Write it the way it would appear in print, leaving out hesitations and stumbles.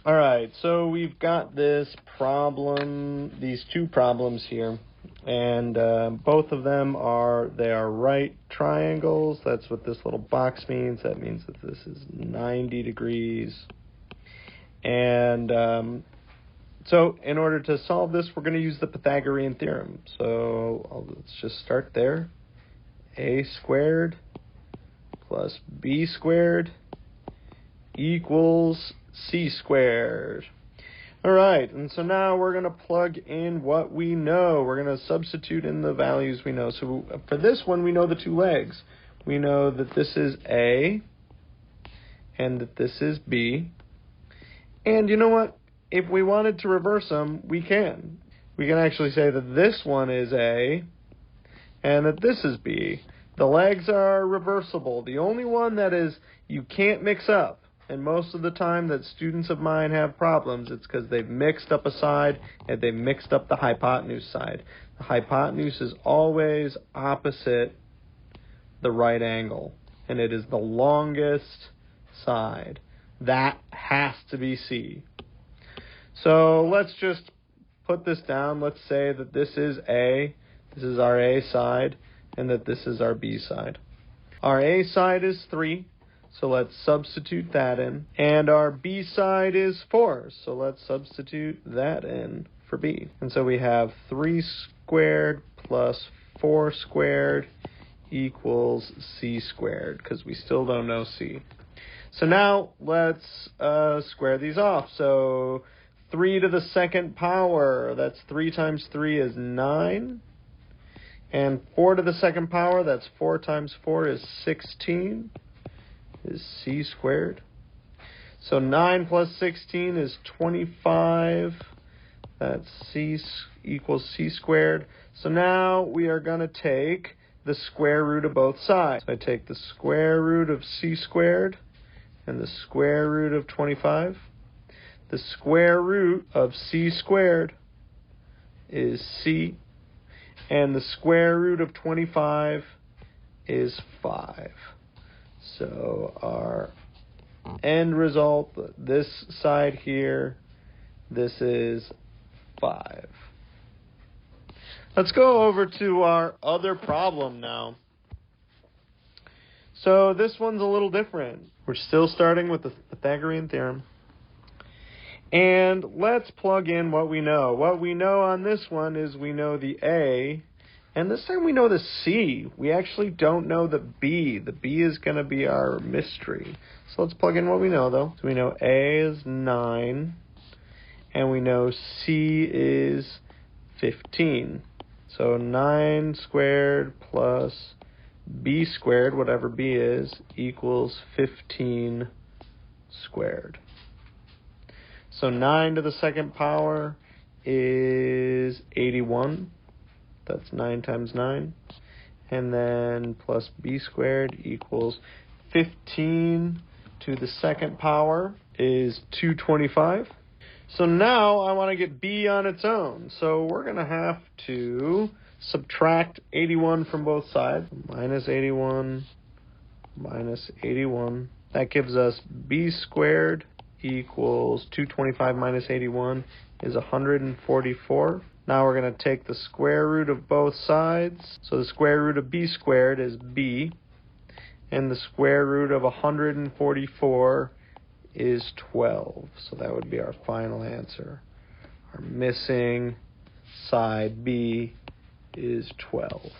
All right, so we've got this problem, these two problems here, and both of them are right triangles. That's what this little box means. That means that this is 90 degrees. And so in order to solve this, we're going to use the Pythagorean theorem. So let's just start there. A squared plus b squared equals c squared. All right, and so now we're going to plug in what we know. We're going to substitute in the values we know. So for this one, we know the two legs. We know that this is A and that this is B. And you know what? If we wanted to reverse them, we can. We can actually say that this one is A and that this is B. The legs are reversible. The only one that is you can't mix up, and most of the time that students of mine have problems, it's because they've mixed up a side and they've mixed up the hypotenuse side. The hypotenuse is always opposite the right angle, and it is the longest side. That has to be C. So let's just put this down. Let's say that this is A, this is our A side, and that this is our B side. Our A side is 3. So let's substitute that in. And our B side is 4. So let's substitute that in for B. And so we have 3 squared plus 4 squared equals C squared, because we still don't know C. So now let's square these off. So 3 to the second power, that's 3 times 3 is 9. And 4 to the second power, that's 4 times 4 is 16. Is C squared. So 9 plus 16 is 25. That's C equals C squared. So now we are going to take the square root of both sides. So I take the square root of C squared and the square root of 25. The square root of C squared is C, and the square root of 25 is 5. So our end result, this side here, this is 5. Let's go over to our other problem now. So this one's a little different. We're still starting with the Pythagorean theorem. And let's plug in what we know. What we know on this one is we know the A, and this time we know the C. We actually don't know the B. The B is going to be our mystery. So let's plug in what we know, though. So we know A is 9, and we know C is 15. So 9 squared plus B squared, whatever B is, equals 15 squared. So 9 to the second power is 81. That's 9 times 9. And then plus B squared equals 15 to the second power is 225. So now I want to get B on its own. So we're going to have to subtract 81 from both sides. Minus 81 minus 81. That gives us B squared equals 225 minus 81 is 144. Now we're going to take the square root of both sides. So the square root of B squared is B. And the square root of 144 is 12. So that would be our final answer. Our missing side B is 12.